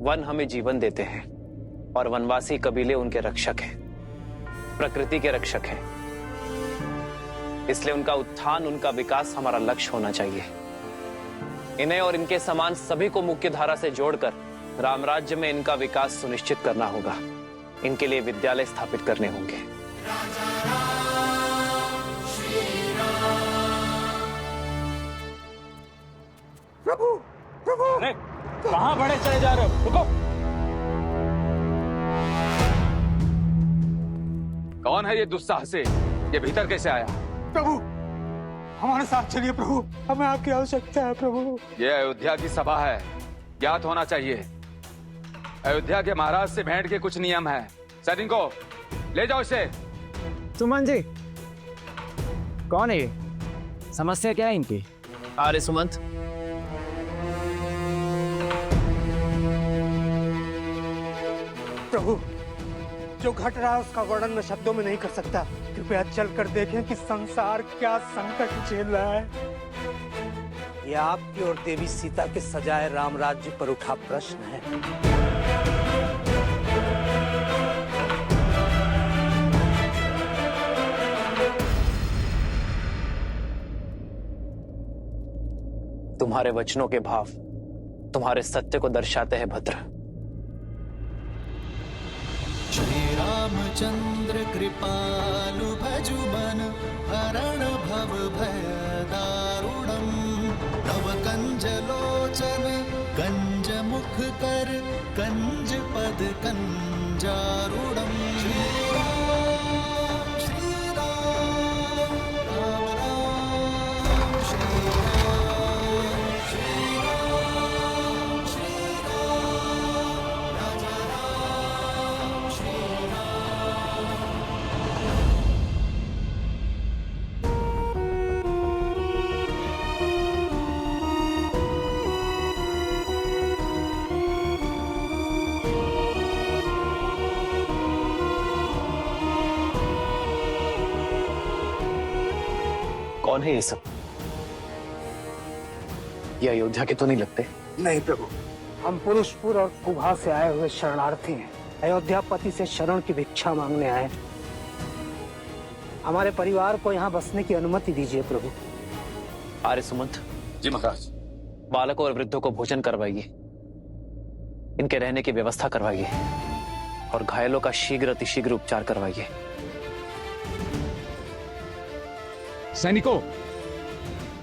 One हमें जीवन देते हैं और वनवासी कबीले उनके रक्षक हैं, प्रकृति के रक्षक हैं। इसलिए उनका उत्थान, उनका विकास हमारा लक्ष्य होना चाहिए। इन्हें और इनके समान सभी को मुख्य धारा से जोड़कर रामराज्य में इनका विकास सुनिश्चित करना होगा। इनके लिए विद्यालय स्थापित करने होंगे। प्रभु, प्रभु! अरे कहां बड़े चले जा रहे हो? रुको। कौन है ये दुस्साहसी? ये भीतर कैसे आया? प्रभु, हमारे साथ चलिए प्रभु, हमें आपकी आवश्यकता है प्रभु। ये अयोध्या की सभा है, ज्ञात होना चाहिए। अयोध्या के महाराज से भेंट के कुछ नियम है। सैनिकों, ले जाओ इसे। सुमन जी, कौन है ये? समस्या क्या है इनकी? आर्य सुमंत, प्रभु, जो घट रहा है उसका वर्णन मैं शब्दों में नहीं कर सकता। कृपया चलकर देखें कि संसार क्या संकट झेल रहा है। यह आपकी और देवी सीता के सजाए राम राज्य पर उठा प्रश्न है। तुम्हारे वचनों के भाव तुम्हारे सत्य को दर्शाते हैं भद्र। श्री रामचंद्र कृपालु भजु मन हरण भव भय दारुणम नव कंज लोचन कंज मुख कर कंज पद कंजारुणम। श्री राम राम राम श्री राम श्री राम श्री राम राजा राम श्री कौन है ये सब? ये अयोध्या के तो नहीं लगते। नहीं प्रभु, हम पुरुषपुर और कुभा से आए हुए शरणार्थी हैं। अयोध्यापति से शरण की भिक्षा मांगने आए। हमारे परिवार को यहाँ बसने की अनुमति दीजिए प्रभु। आर्य सुमंत जी महाराज। बालकों और वृद्धों को भोजन करवाइए, इनके रहने की व्यवस्था करवाइए और घायलों का शीघ्र अतिशीघ्र उपचार करवाइए। सैनिकों,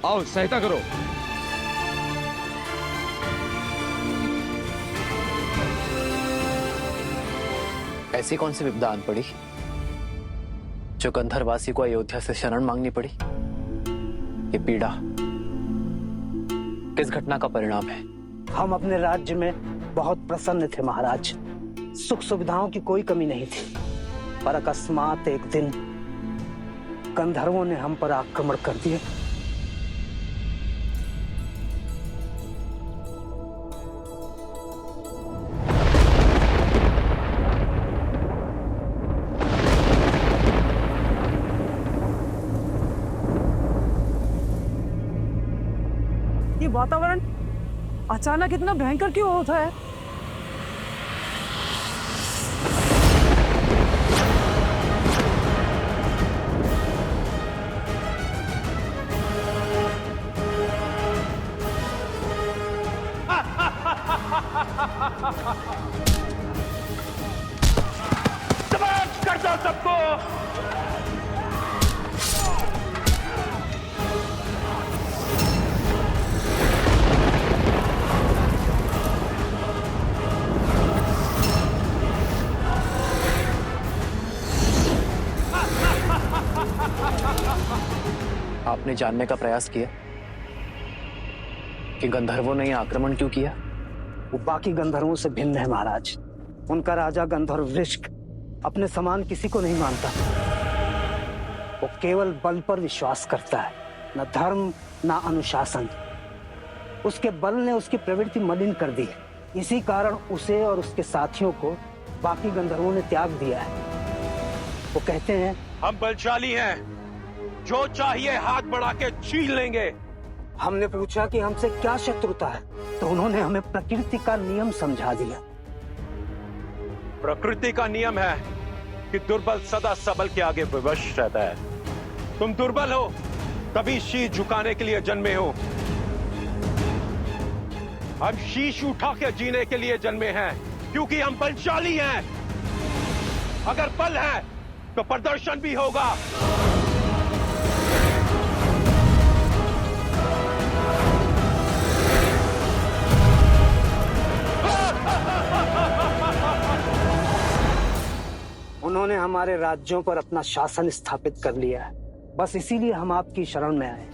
आओ सहायता करो। ऐसी कौन सी विपदा आन पड़ी जो गंधर्वासी को अयोध्या से शरण मांगनी पड़ी? ये पीड़ा किस घटना का परिणाम है? हम अपने राज्य में बहुत प्रसन्न थे महाराज। सुख सुविधाओं की कोई कमी नहीं थी, पर अकस्मात एक दिन गंधर्वों ने हम पर आक्रमण कर दिया। ये वातावरण अचानक इतना भयंकर क्यों होता है? कर दो सबको। आपने जानने का प्रयास किया कि गंधर्वों ने यह आक्रमण क्यों किया? वो बाकी गंधर्वों से भिन्न है महाराज। उनका राजा गंधर्व वृश्क अपने समान किसी को नहीं मानता। वो केवल बल पर विश्वास करता है, न धर्म न अनुशासन। उसके बल ने उसकी प्रवृत्ति मलिन कर दी है। इसी कारण उसे और उसके साथियों को बाकी गंधर्वों ने त्याग दिया है। वो कहते हैं, हम बलशाली हैं, जो चाहिए हाथ बढ़ा के छीन लेंगे। हमने पूछा कि हमसे क्या शत्रुता है, तो उन्होंने हमें प्रकृति का नियम समझा दिया। प्रकृति का नियम है कि दुर्बल सदा सबल के आगे विवश रहता है। तुम दुर्बल हो तभी शीश झुकाने के लिए जन्मे हो। हम शीश उठा के जीने के लिए जन्मे हैं क्योंकि हम बलशाली हैं। अगर बल है तो प्रदर्शन भी होगा। उन्होंने हमारे राज्यों पर अपना शासन स्थापित कर लिया है, बस इसीलिए हम आपकी शरण में आए।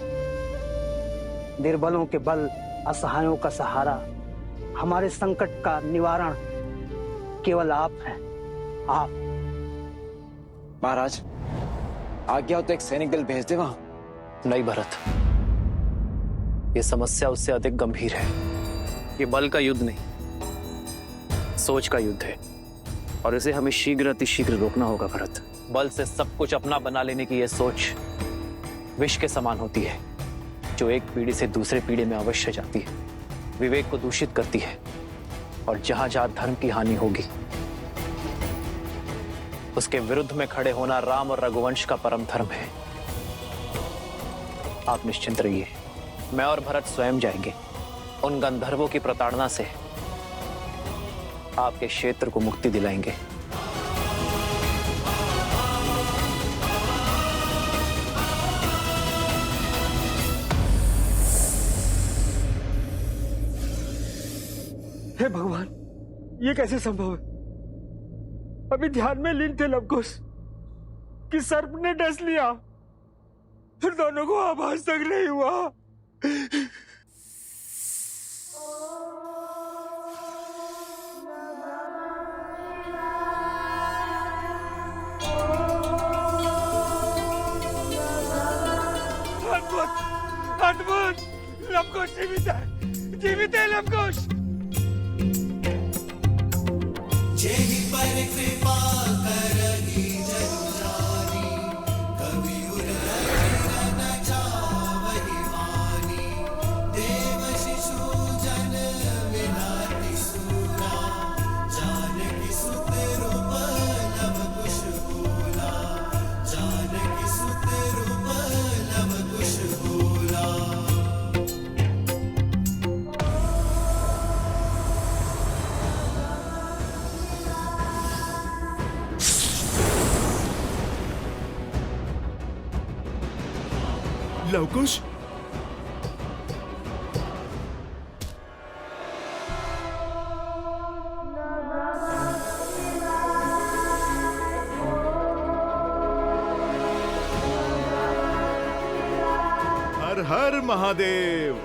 निर्बलों के बल, असहायों का सहारा, हमारे संकट का निवारण केवल आप हैं। आप। महाराज, आज्ञा हो तो एक सैनिक दल भेज दे वहां। नहीं भरत, ये समस्या उससे अधिक गंभीर है। ये बल का युद्ध नहीं, सोच का युद्ध है, और इसे हमें शीघ्र अतिशीघ्र रोकना होगा भरत। बल से सब कुछ अपना बना लेने की यह सोच विष के समान होती है, जो एक पीढ़ी से दूसरे पीढ़ी में अवश्य जाती है, विवेक को दूषित करती है, और जहां जहां धर्म की हानि होगी उसके विरुद्ध में खड़े होना राम और रघुवंश का परम धर्म है। आप निश्चिंत रहिए, मैं और भरत स्वयं जाएंगे। उन गंधर्वों की प्रताड़ना से आपके क्षेत्र को मुक्ति दिलाएंगे। हे भगवान, ये कैसे संभव है? अभी ध्यान में लीन थे लवकुश कि सर्प ने डस लिया, फिर दोनों को आभास तक नहीं हुआ। अद्भुत, अद्भुत! लवकुश जीवित है, जीवित है लवकुश। जेहि पर कृपा करहि जनु जानी, कवि उर न जावहि मानी। देव शिशु जन विनाति सूरा, जानकी सुत रूप लव कुश बोला। जानकी सुत रूप लव कुश बोला। लवकुश, हर हर महादेव।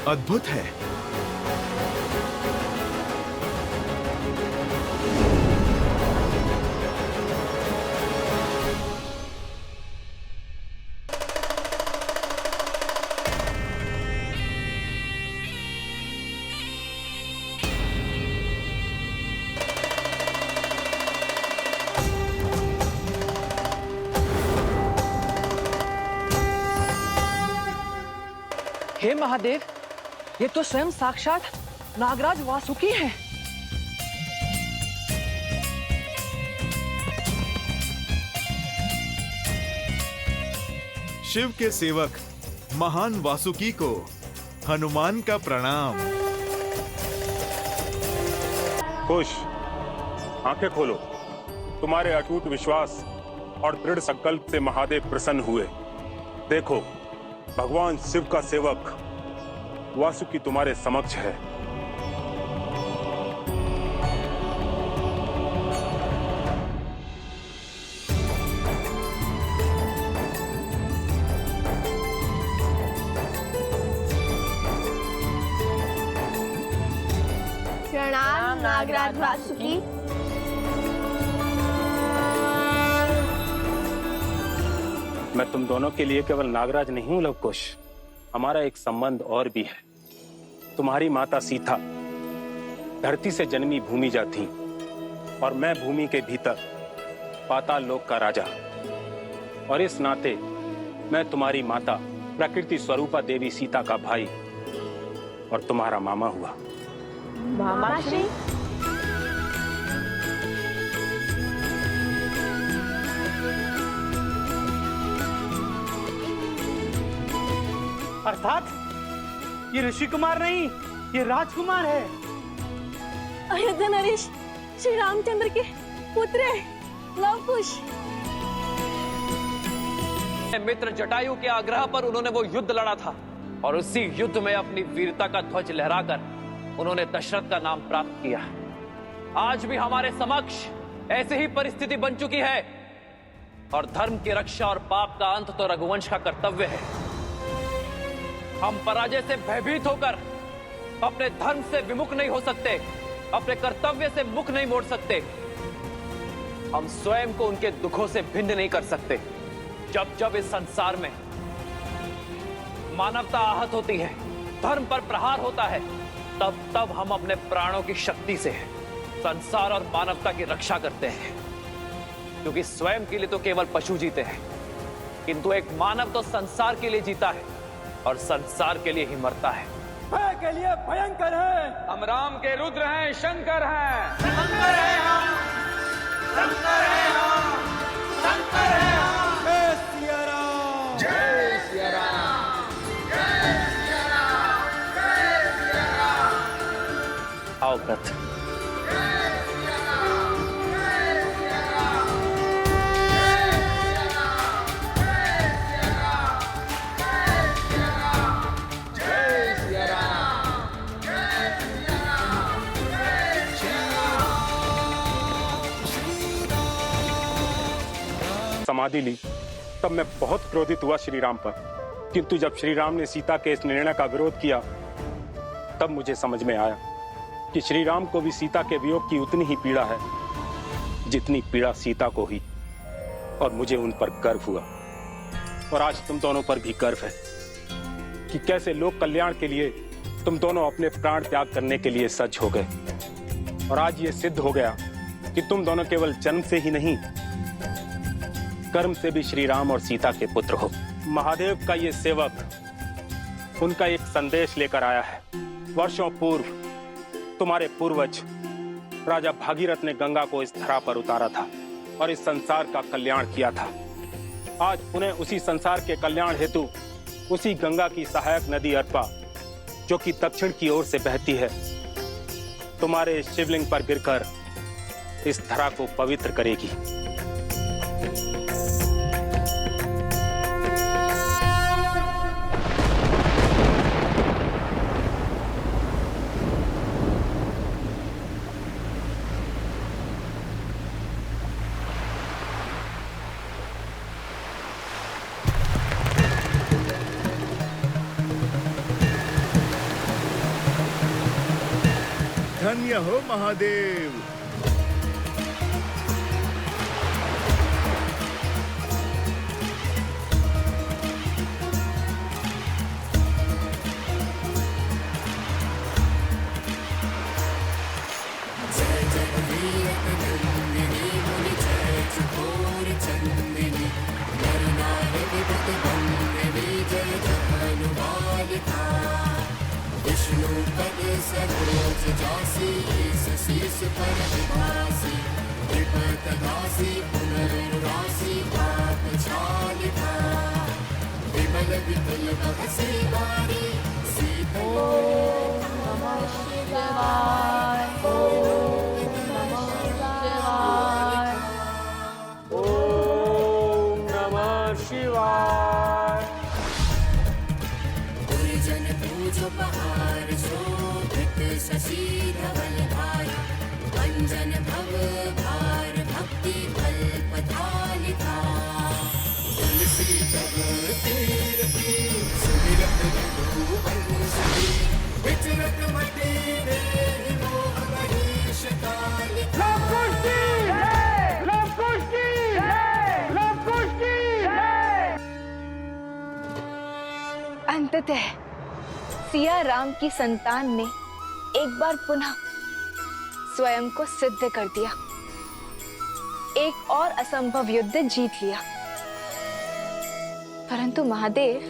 अद्भुत है। हे महादेव, ये तो स्वयं साक्षात नागराज वासुकी हैं। शिव के सेवक महान वासुकी को हनुमान का प्रणाम। खुश, आंखें खोलो। तुम्हारे अटूट विश्वास और दृढ़ संकल्प से महादेव प्रसन्न हुए। देखो, भगवान शिव का सेवक वासुकी तुम्हारे समक्ष है। प्रणाम नागराज वासुकी। मैं तुम दोनों के लिए केवल नागराज नहीं हूं लवकुश, हमारा एक संबंध और भी है। तुम्हारी माता सीता धरती से जन्मी भूमि जाती और मैं भूमि के भीतर पाताल लोक का राजा, और इस नाते मैं तुम्हारी माता प्रकृति स्वरूपा देवी सीता का भाई और तुम्हारा मामा हुआ। मामा श्री, अर्थात ये ऋषि कुमार नहीं, ये राजकुमार है। अयोध्या नरेश श्री रामचंद्र के पुत्र है, लवकुश। मित्र जटायु के आग्रह पर उन्होंने वो युद्ध लड़ा था, और उसी युद्ध में अपनी वीरता का ध्वज लहराकर उन्होंने दशरथ का नाम प्राप्त किया। आज भी हमारे समक्ष ऐसी ही परिस्थिति बन चुकी है, और धर्म की रक्षा और पाप का अंत तो रघुवंश का कर्तव्य है। हम पराजय से भयभीत होकर अपने धर्म से विमुख नहीं हो सकते, अपने कर्तव्य से मुख नहीं मोड़ सकते। हम स्वयं को उनके दुखों से भिन्न नहीं कर सकते। जब जब इस संसार में मानवता आहत होती है, धर्म पर प्रहार होता है, तब तब हम अपने प्राणों की शक्ति से संसार और मानवता की रक्षा करते हैं। क्योंकि स्वयं के लिए तो केवल पशु जीते हैं, किंतु एक मानव तो संसार के लिए जीता है और संसार के लिए ही मरता है। भय के लिए भयंकर है। हम राम के रुद्र हैं, शंकर हैं। शंकर है हम, शंकर है हम, शंकर है हम। जय सिया राम, जय सिया राम, जय सिया राम, जय सिया राम। आओ व्रत। समाधि ली तब मैं बहुत क्रोधित हुआ श्री राम पर, किंतु जब श्री राम ने सीता के इस निर्णय का विरोध किया तब मुझे समझ में आया कि श्री राम को भी सीता के वियोग की उतनी ही पीड़ा है जितनी पीड़ा सीता को ही, और मुझे उन पर गर्व हुआ। और आज तुम दोनों पर भी गर्व है कि कैसे लोक कल्याण के लिए तुम दोनों अपने प्राण त्याग करने के लिए सज्ज हो गए। और आज ये सिद्ध हो गया कि तुम दोनों केवल जन्म से ही नहीं, कर्म से भी श्री राम और सीता के पुत्र हो। महादेव का ये सेवक उनका एक संदेश लेकर आया है। वर्षों पूर्व तुम्हारे पूर्वज राजा भागीरथ ने गंगा को इस धरा पर उतारा था और इस संसार का कल्याण किया था। आज उन्हें उसी संसार के कल्याण हेतु उसी गंगा की सहायक नदी अर्पा, जो कि दक्षिण की ओर से बहती है, तुम्हारे शिवलिंग पर गिरकर इस धरा को पवित्र करेगी। धन्य हो महादेव। अंततः सिया राम की संतान ने एक बार पुनः स्वयं को सिद्ध कर दिया, एक और असंभव युद्ध जीत लिया। परंतु महादेव,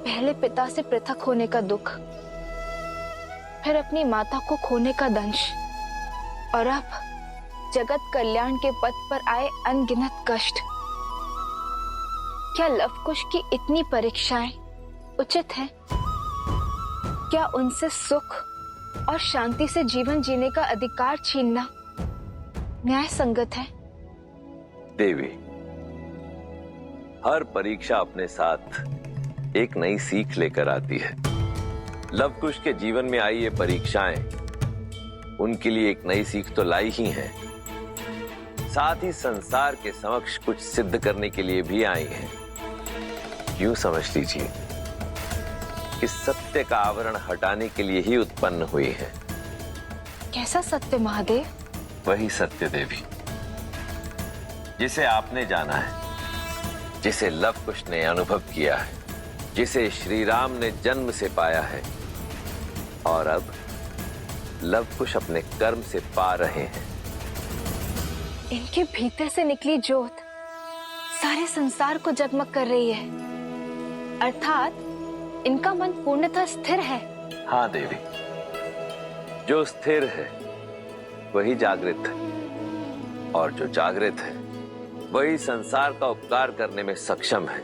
पहले पिता से पृथक होने का दुख, फिर अपनी माता को खोने का दंश, और अब जगत कल्याण के पथ पर आए अनगिनत कष्ट। क्या लवकुश की इतनी परीक्षाएं उचित है? क्या उनसे सुख और शांति से जीवन जीने का अधिकार छीनना न्याय संगत है? देवी, हर परीक्षा अपने साथ एक नई सीख लेकर आती है। लवकुश के जीवन में आई ये परीक्षाएं उनके लिए एक नई सीख तो लाई ही हैं, साथ ही संसार के समक्ष कुछ सिद्ध करने के लिए भी आई हैं। यूं समझ लीजिए कि सत्य का आवरण हटाने के लिए ही उत्पन्न हुई है। कैसा सत्य महादेव? वही सत्य देवी जिसे आपने जाना है, जिसे लवकुश ने अनुभव किया है, जिसे श्री राम ने जन्म से पाया है, और अब लवकुश अपने कर्म से पा रहे हैं। इनके भीतर से निकली ज्योत सारे संसार को जगमग कर रही है, अर्थात इनका मन पूर्णतः स्थिर है। हाँ देवी, जो स्थिर है वही जागृत है, और जो जागृत है वही संसार का उपकार करने में सक्षम है,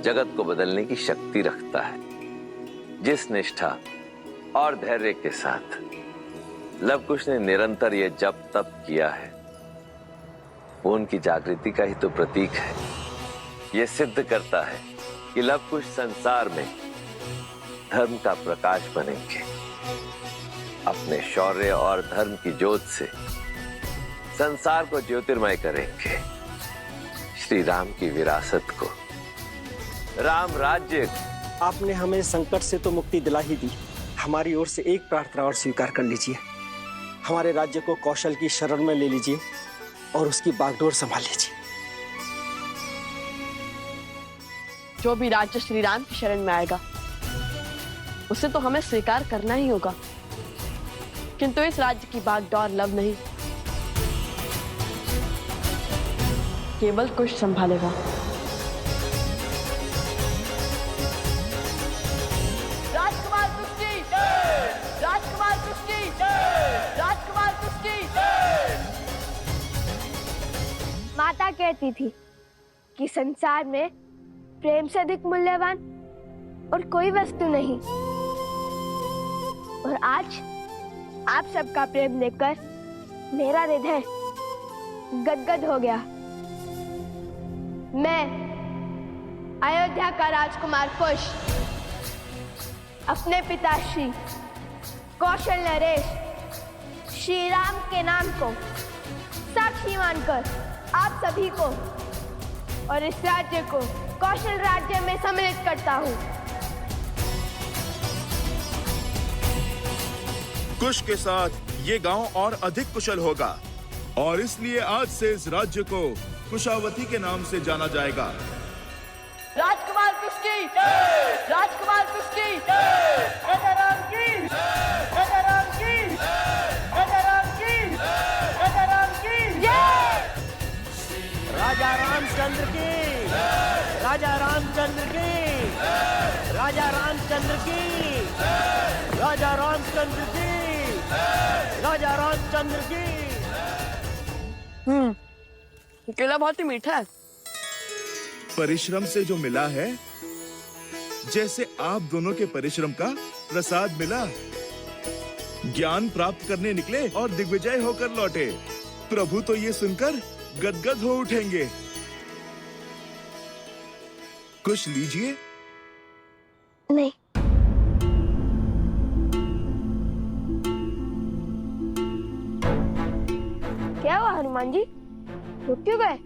जगत को बदलने की शक्ति रखता है। जिस निष्ठा और धैर्य के साथ लवकुश ने निरंतर यह जप तप किया है, वो उनकी जागृति का ही तो प्रतीक है। यह सिद्ध करता है कि लवकुश संसार में धर्म का प्रकाश बनेंगे, अपने शौर्य और धर्म की ज्योत से संसार को ज्योतिर्मय करेंगे, श्री राम की विरासत को, राम राज्य। आपने हमें संकट से तो मुक्ति दिला ही दी, हमारी ओर से एक प्रार्थना और स्वीकार कर लीजिए। हमारे राज्य को कौशल की शरण में ले लीजिए और उसकी बागडोर संभाल लीजिए। जो भी राज्य श्री राम की शरण में आएगा उसे तो हमें स्वीकार करना ही होगा, किंतु इस राज्य की बागडोर लव नहीं, केवल कुश संभालेगा। राजकुमार कुश्ती, राजकुमार कुश्ती, राजकुमार कुश्ती। माता कहती थी कि संसार में प्रेम से अधिक मूल्यवान और कोई वस्तु नहीं, और आज आप सबका प्रेम लेकर मेरा हृदय गदगद हो गया। मैं अयोध्या का राजकुमार कुश अपने पिता श्री कौशल नरेश श्री राम के नाम को साक्षी मानकर आप सभी को और इस राज्य को कौशल राज्य में सम्मिलित करता हूँ। कुश के साथ ये गांव और अधिक कुशल होगा, और इसलिए आज से इस राज्य को कुशावती के नाम से जाना जाएगा। राजकुमार कुश्ती, राजकुमार कुश्ती, राजा राम की, राजा राम की, राजा राम की, राजा राम की जय। राजा रामचंद्र की, राजा रामचंद्र की, राजा रामचंद्र की, राजा रामचंद्र की, राजा रामचंद्र की। केला बहुत ही मीठा है। परिश्रम से जो मिला है, जैसे आप दोनों के परिश्रम का प्रसाद मिला। ज्ञान प्राप्त करने निकले और दिग्विजय होकर लौटे। प्रभु तो ये सुनकर गदगद हो उठेंगे। कुछ लीजिए। नहीं। क्या हुआ हनुमान जी, रुक क्यों गए?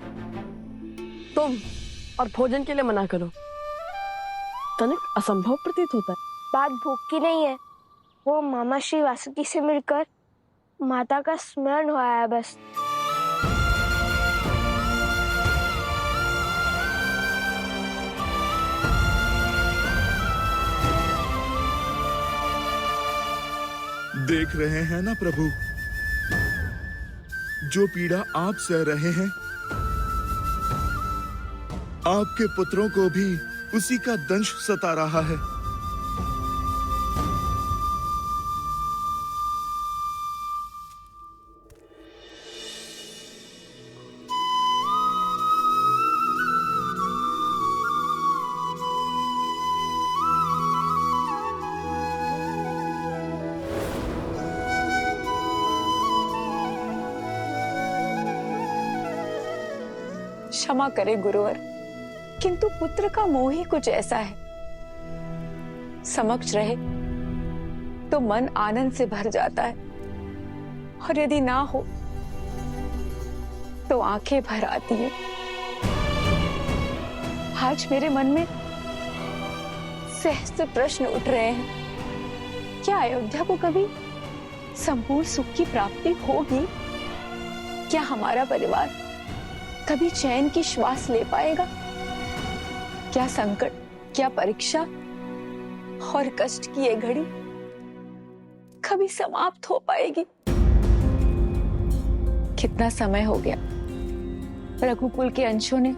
तुम और भोजन के लिए मना करो, तनिक असंभव प्रतीत होता है। बात भूख की नहीं है, वो मामा श्री वासुकी से मिलकर माता का स्मरण हुआ है बस। देख रहे हैं ना प्रभु, जो पीड़ा आप सह रहे हैं, आपके पुत्रों को भी उसी का दंश सता रहा है। क्षमा करे गुरुवर, किंतु पुत्र का मोह ही कुछ ऐसा है, समक्ष रहे तो मन आनंद से भर जाता है, और यदि ना हो तो आंखें भर आती है। आज मेरे मन में सहस्त्र प्रश्न उठ रहे हैं। क्या अयोध्या को कभी संपूर्ण सुख की प्राप्ति होगी? क्या हमारा परिवार कभी चैन की श्वास ले पाएगा? क्या संकट, क्या परीक्षा और कष्ट की ये घड़ी कभी समाप्त हो पाएगी? कितना समय हो गया रघुकुल के अंशों ने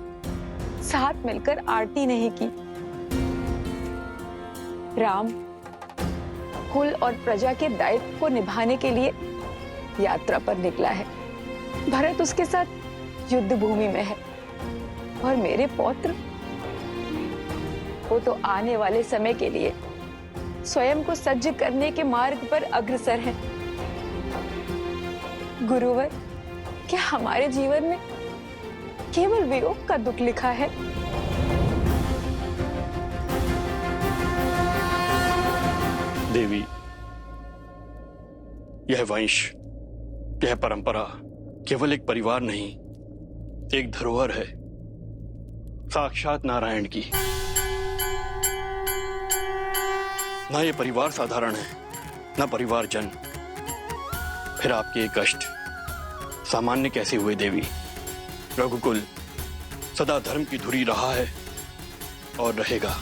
साथ मिलकर आरती नहीं की। राम कुल और प्रजा के दायित्व को निभाने के लिए यात्रा पर निकला है। भरत उसके साथ युद्ध भूमि में है, और मेरे पौत्र वो तो आने वाले समय के लिए स्वयं को सज्ज करने के मार्ग पर अग्रसर है। गुरुवर, क्या हमारे जीवन में केवल वियोग का दुख लिखा है? देवी, यह वंश, यह परंपरा केवल एक परिवार नहीं, एक धरोहर है, साक्षात नारायण की। ना ये परिवार साधारण है, ना परिवार जन। फिर आपके ये कष्ट सामान्य कैसे हुए देवी? रघुकुल सदा धर्म की धुरी रहा है और रहेगा।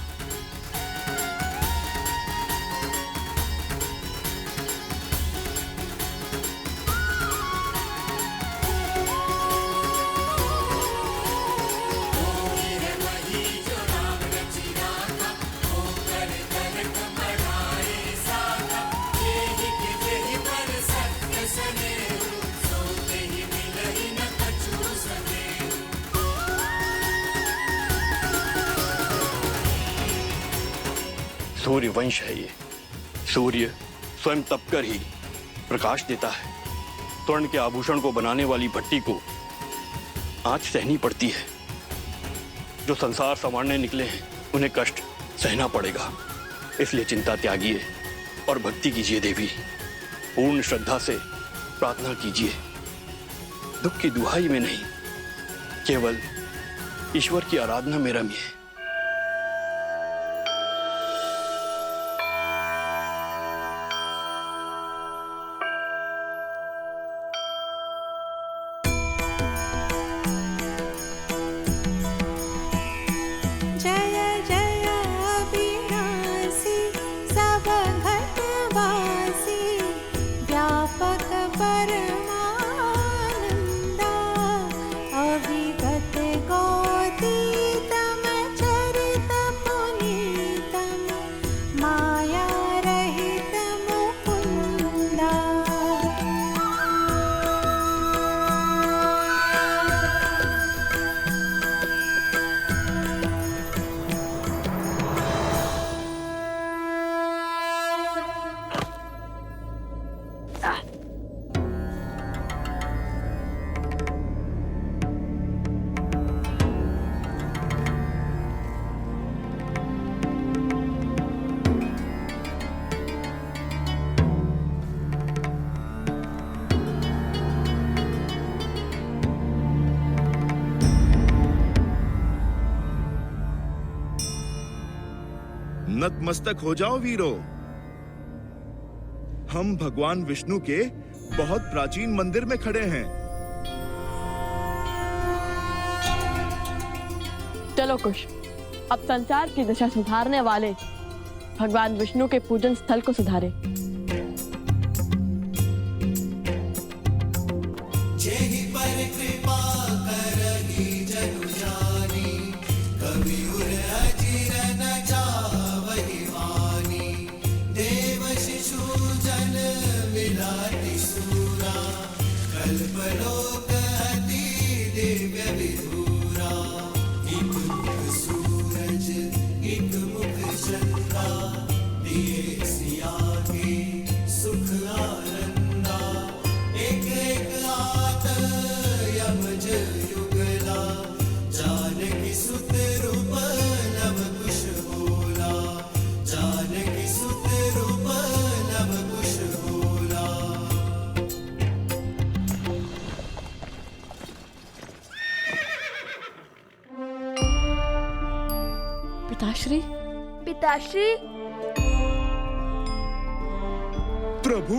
सूर्य वंश है ये। सूर्य स्वयं तपकर ही प्रकाश देता है। स्वर्ण के आभूषण को बनाने वाली भट्टी को आंच सहनी पड़ती है। जो संसार संवारने निकले हैं उन्हें कष्ट सहना पड़ेगा। इसलिए चिंता त्यागिए और भक्ति कीजिए देवी। पूर्ण श्रद्धा से प्रार्थना कीजिए। दुख की दुहाई में नहीं, केवल ईश्वर की आराधना में रमिए। नतमस्तक हो जाओ वीरो। हम भगवान विष्णु के बहुत प्राचीन मंदिर में खड़े हैं। चलो कुश, अब संसार की दशा सुधारने वाले भगवान विष्णु के पूजन स्थल को सुधारे। चंदा दिए सिया के सुख आनंदा एक एक आत यमज युगला जानकी सुत रूप नव कुश बोला जानकी सुत रूप नव कुश बोला। पिताश्री पिताश्री प्रभु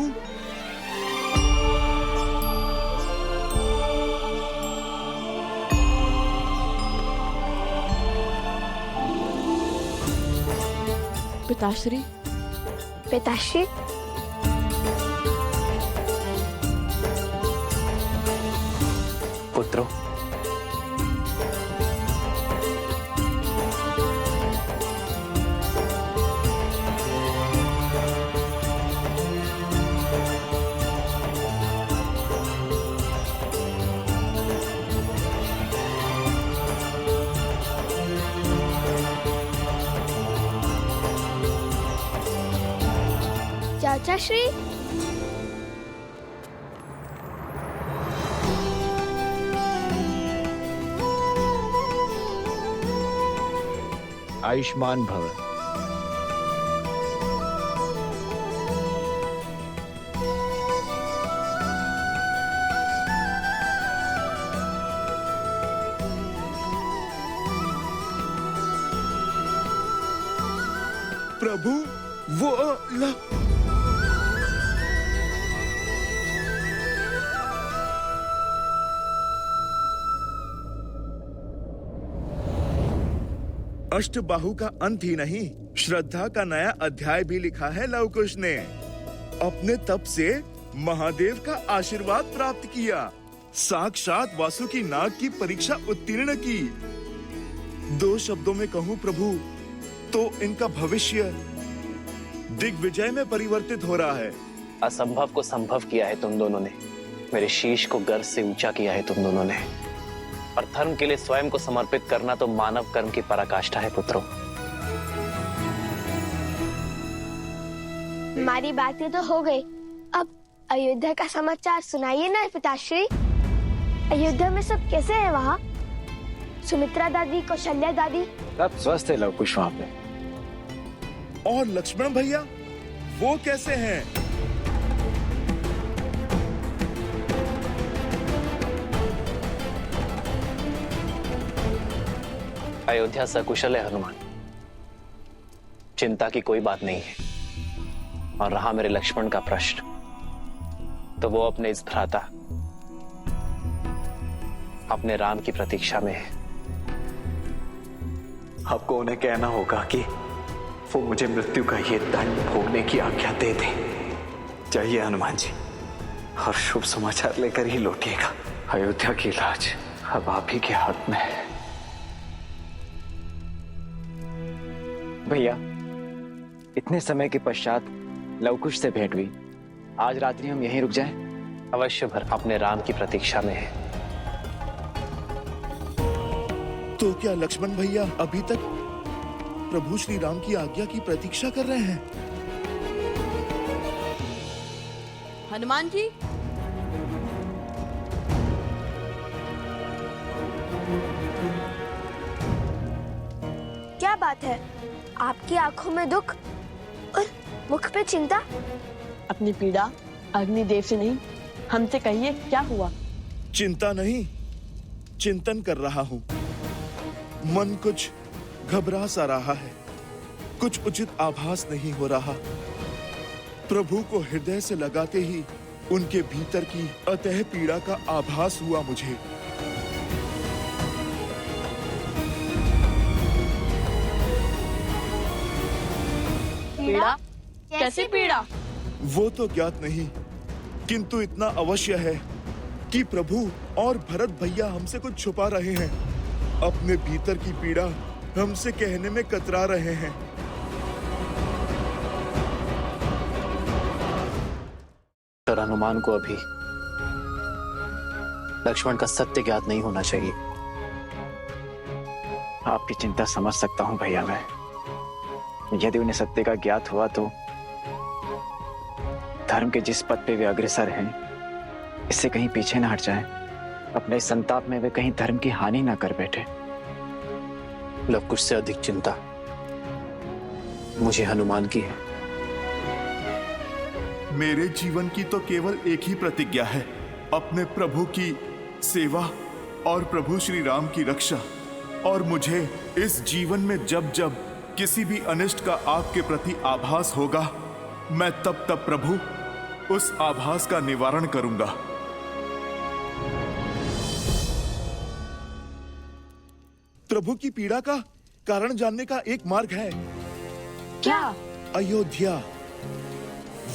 पिताश्री पिताश्री पुत्रों, चाचा श्री आयुष्मान भव। प्रभु वो अष्टबाहु का अंत ही नहीं, श्रद्धा का नया अध्याय भी लिखा है लव कुश ने। अपने तप से महादेव का आशीर्वाद प्राप्त किया, साक्षात वासुकी नाग की परीक्षा उत्तीर्ण की। दो शब्दों में कहूँ प्रभु तो इनका भविष्य दिग्विजय में परिवर्तित हो रहा है। असंभव को संभव किया है तुम दोनों ने, मेरे शीश को गर्व से ऊंचा किया है तुम दोनों ने, और धर्म के लिए स्वयं को समर्पित करना तो मानव कर्म की पराकाष्ठा है पुत्रों। हमारी बातें तो हो गई, अब अयोध्या का समाचार सुनाइए ना पिताश्री। अयोध्या में सब कैसे हैं वहाँ? सुमित्रा दादी, कौशल्या दादी सब स्वस्थ है लव कुश वहाँ पे। और लक्ष्मण भैया वो कैसे हैं? अयोध्या सकुशल है हनुमान, चिंता की कोई बात नहीं है। और रहा मेरे लक्ष्मण का प्रश्न, तो वो अपने इस भ्राता अपने राम की प्रतीक्षा में है। आपको उन्हें कहना होगा कि वो मुझे मृत्यु का ये दंड भोगने की आज्ञा दे दे। जाइए हनुमान जी, और शुभ समाचार लेकर ही लौटिएगा। अयोध्या की लाज अब आप ही के हाथ में है। भैया, इतने समय के पश्चात लवकुश से भेंट हुई, आज रात्रि हम यहीं रुक जाएं? अवश्य भर अपने राम की प्रतीक्षा में है। तो क्या लक्ष्मण भैया अभी तक प्रभु श्री राम की आज्ञा की प्रतीक्षा कर रहे हैं? हनुमान जी, क्या बात है? आपकी आंखों में दुख और मुख पे चिंता। अपनी पीड़ा अग्निदेव से नहीं, हमसे कहिए क्या हुआ? चिंता नहीं, चिंतन कर रहा हूँ। मन कुछ घबरा सा रहा है, कुछ उचित आभास नहीं हो रहा। प्रभु को हृदय से लगाते ही उनके भीतर की अतः पीड़ा का आभास हुआ मुझे। पीड़ा? कैसी पीड़ा? वो तो ज्ञात नहीं, किंतु इतना अवश्य है कि प्रभु और भरत भैया हमसे कुछ छुपा रहे हैं। अपने भीतर की पीड़ा हमसे कहने में कतरा रहे हैं। और हनुमान को अभी लक्ष्मण का सत्य ज्ञात नहीं होना चाहिए। आपकी चिंता समझ सकता हूँ भैया मैं, यदि उन्हें सत्य का ज्ञात हुआ तो धर्म के जिस पद पे वे अग्रसर हैं, इससे कहीं पीछे ना हट जाएं। अपने संताप में वे कहीं धर्म की हानि ना कर बैठे। लवकुश से अधिक चिंता मुझे हनुमान की है। मेरे जीवन की तो केवल एक ही प्रतिज्ञा है, अपने प्रभु की सेवा और प्रभु श्री राम की रक्षा। और मुझे इस जीवन में जब जब किसी भी अनिष्ट का आपके प्रति आभास होगा, मैं तब तब प्रभु उस आभास का निवारण करूंगा। प्रभु की पीड़ा का कारण जानने का एक मार्ग है। क्या? अयोध्या।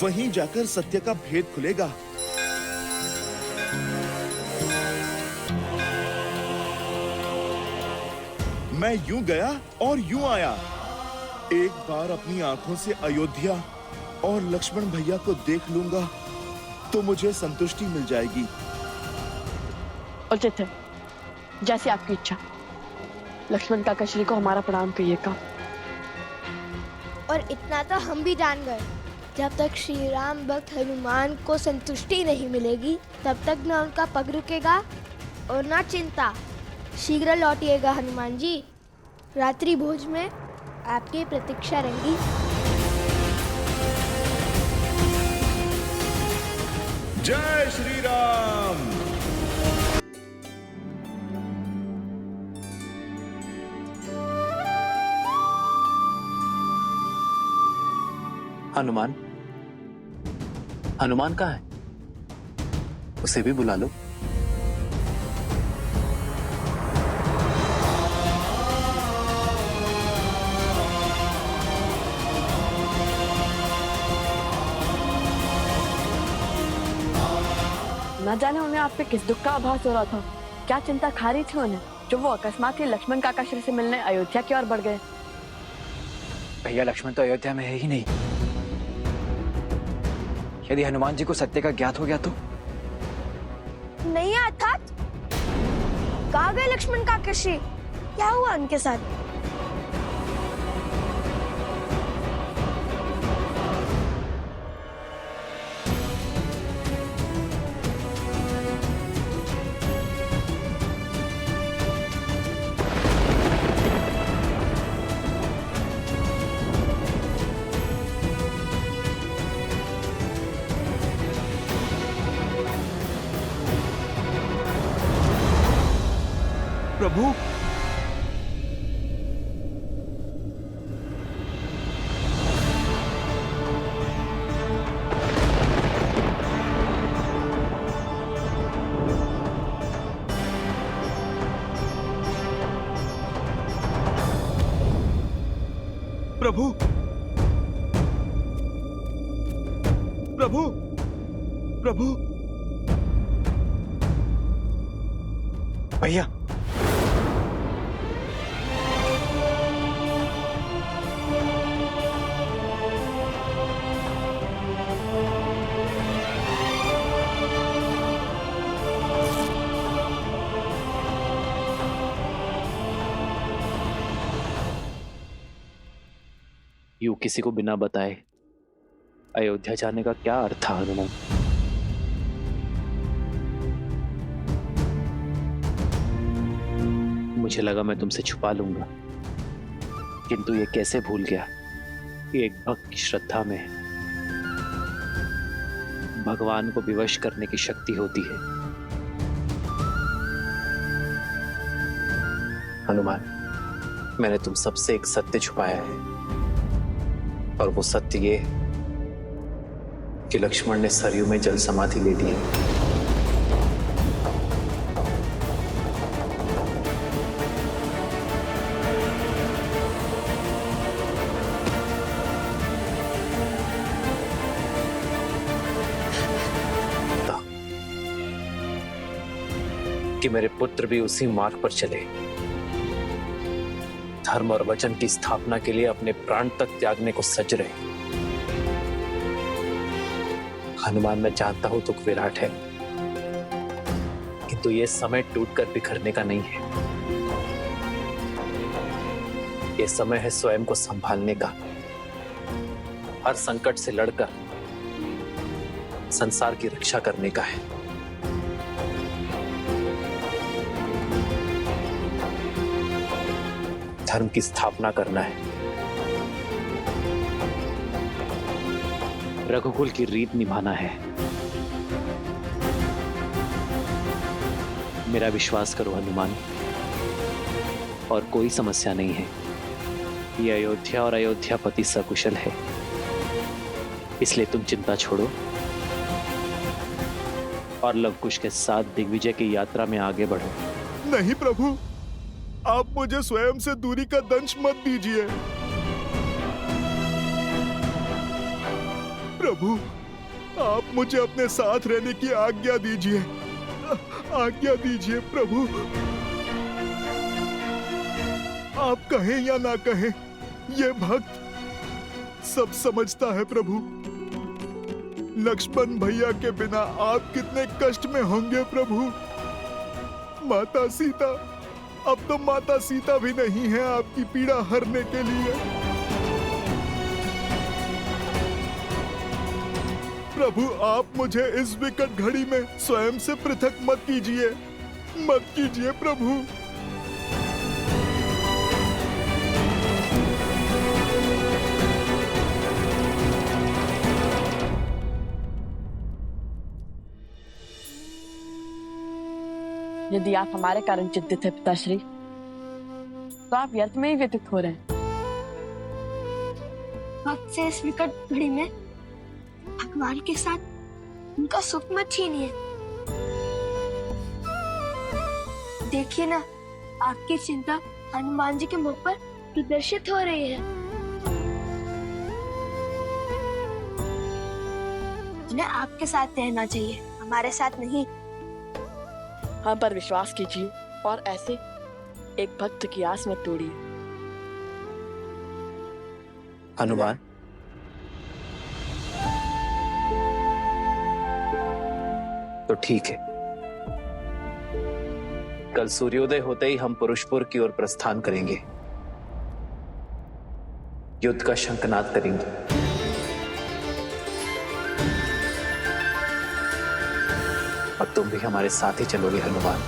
वहीं जाकर सत्य का भेद खुलेगा। मैं यूं गया और यूं आया। एक बार अपनी आंखों से अयोध्या और लक्ष्मण भैया को देख लूंगा तो मुझे संतुष्टि मिल जाएगी। उचित है, जैसी आपकी इच्छा। लक्ष्मण काका श्री को हमारा प्रणाम कहिएगा। और इतना तो हम भी जान गए, जब तक श्री राम भक्त हनुमान को संतुष्टि नहीं मिलेगी तब तक न उनका पग रुकेगा और न चिंता। शीघ्र लौटिएगा हनुमान जी, रात्रि भोज में आपकी प्रतीक्षा रहेगी। जय श्री राम। हनुमान, हनुमान कहाँ है? उसे भी बुला लो। न जाने उन्हें आप पे किस दुख का आभास हो रहा था, क्या चिंता खा रही थी उन्हें, जो वो अकस्मात ही लक्ष्मण काका श्री से मिलने अयोध्या की ओर बढ़ गए। भैया, लक्ष्मण तो अयोध्या में है ही नहीं। यदि हनुमान जी को सत्य का ज्ञात हो गया तो? नहीं अर्थात कहाँ गए लक्ष्मण काका श्री? क्या हुआ उनके साथ? प्रभु, प्रभु, प्रभु, प्रभु। भैया, यूं किसी को बिना बताए अयोध्या जाने का क्या अर्थ था हनुमान? मुझे लगा मैं तुमसे छुपा लूंगा, किंतु ये कैसे भूल गया कि एक भक्त की श्रद्धा में भगवान को विवश करने की शक्ति होती है। हनुमान, मैंने तुम सबसे एक सत्य छुपाया है, और वो सत्य ये कि लक्ष्मण ने सरयू में जल समाधि ले ली है। कि मेरे पुत्र भी उसी मार्ग पर चले, धर्म और वचन की स्थापना के लिए अपने प्राण तक त्यागने को सज रहे। हनुमान, मैं जानता हूं दुख विराट है, किंतु ये समय टूटकर बिखरने का नहीं है। ये समय है स्वयं को संभालने का, हर संकट से लड़कर संसार की रक्षा करने का है। धर्म की स्थापना करना है, रघुकुल की रीत निभाना है। मेरा विश्वास करो हनुमान, और कोई समस्या नहीं है। ये अयोध्या और अयोध्यापति सकुशल है, इसलिए तुम चिंता छोड़ो और लवकुश के साथ दिग्विजय की यात्रा में आगे बढ़ो। नहीं प्रभु, आप मुझे स्वयं से दूरी का दंश मत दीजिए। प्रभु, आप मुझे अपने साथ रहने की आज्ञा दीजिए, आज्ञा दीजिए प्रभु। आप कहें या ना कहें, ये भक्त सब समझता है प्रभु। लक्ष्मण भैया के बिना आप कितने कष्ट में होंगे प्रभु। माता सीता, अब तो माता सीता भी नहीं है आपकी पीड़ा हरने के लिए। प्रभु, आप मुझे इस विकट घड़ी में स्वयं से पृथक मत कीजिए, मत कीजिए प्रभु। यदि आप हमारे कारण चिंतित है पिताश्री, तो आप व्यर्थ में ही व्यतीत हो रहे हैं। वक्त से इस विकट घड़ी में भगवान के साथ उनका सुख मत छीनिए। देखिए ना, आपकी चिंता हनुमान जी के मुख पर प्रदर्शित हो रही है। उन्हें आपके साथ रहना चाहिए, हमारे साथ नहीं। हम पर विश्वास कीजिए और ऐसे एक भक्त की आस मत तोड़िए। हनुमान, तो ठीक है, कल सूर्योदय होते ही हम पुरुषपुर की ओर प्रस्थान करेंगे, युद्ध का शंखनाद करेंगे। और तुम भी हमारे साथ ही चलोगे हनुमान।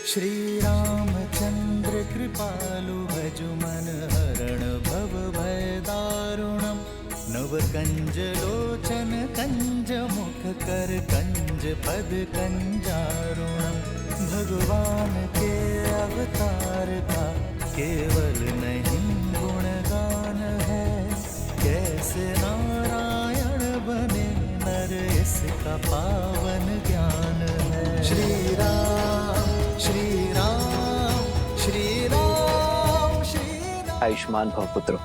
श्री रामचंद्र कृपालु भजु मन हरण भव भय दारुणम। नव कंज लोचन कंज मुख कर कंज पद कंजारुणम। भगवान के अवतार का केवल नहीं गुणगान है, कैसे नारायण बने नर इसका पावन ज्ञान है। श्री राम श्री राम श्री राम श्री राम। आयुष्मान भव पुत्रो।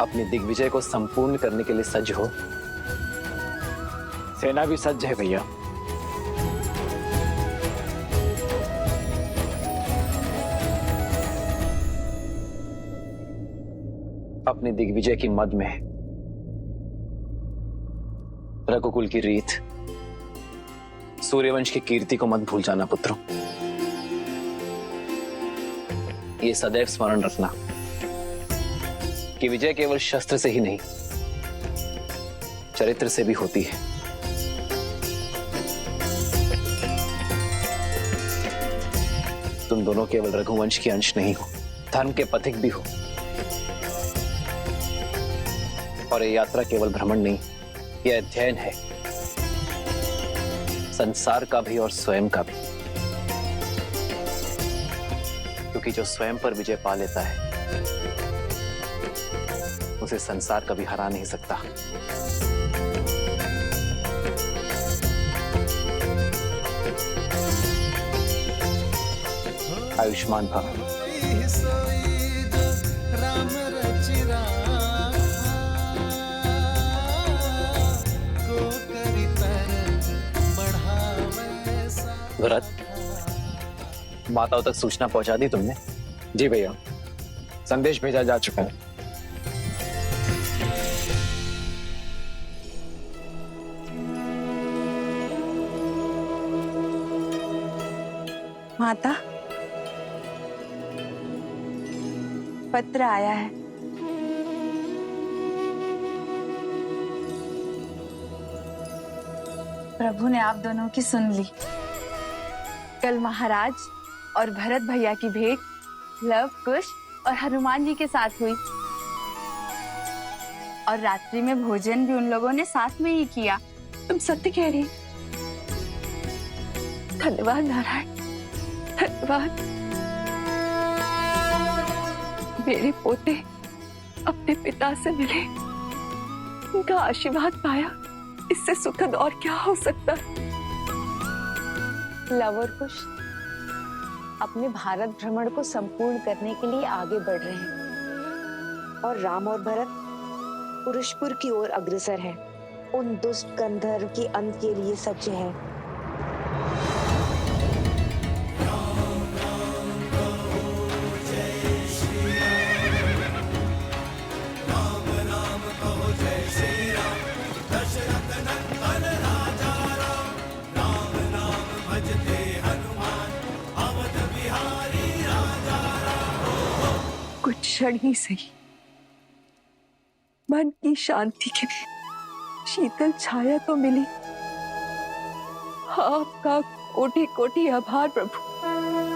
अपनी दिग्विजय को संपूर्ण करने के लिए सज्ज हो। सेना भी सज्ज है भैया। अपनी दिग्विजय की मद में रघुकुल की रीत, सूर्यवंश की कीर्ति को मत भूल जाना पुत्रों। ये सदैव स्मरण रखना कि विजय केवल शस्त्र से ही नहीं, चरित्र से भी होती है। तुम दोनों केवल रघुवंश के अंश नहीं हो, धर्म के पथिक भी हो। और ये यात्रा केवल भ्रमण नहीं, यह अध्ययन है, संसार का भी और स्वयं का भी। क्योंकि जो स्वयं पर विजय पा लेता है, उसे संसार कभी हरा नहीं सकता। आयुष्मान भव। भरत, माताओं तक सूचना पहुंचा दी तुमने? जी भैया, संदेश भेजा जा चुका है। माता, पत्र आया है। प्रभु ने आप दोनों की सुन ली। कल महाराज और भरत भैया की भेंट लव, कुश और हनुमान जी के साथ हुई, और रात्रि में भोजन भी उन लोगों ने साथ में ही किया। तुम सत्य कह रही। धन्यवाद नारायण, धन्यवाद। मेरे पोते अपने पिता से मिले, उनका आशीर्वाद पाया, इससे सुखद और क्या हो सकता है। लव और कुश अपने भारत भ्रमण को संपूर्ण करने के लिए आगे बढ़ रहे हैं, और राम और भरत पुरुषपुर की ओर अग्रसर हैं, उन दुष्ट गंधर्व के अंत के लिए सज्ज हैं। कुछ क्षण ही सही, मन की शांति के लिए शीतल छाया तो मिली। आपका कोटि कोटि आभार प्रभु।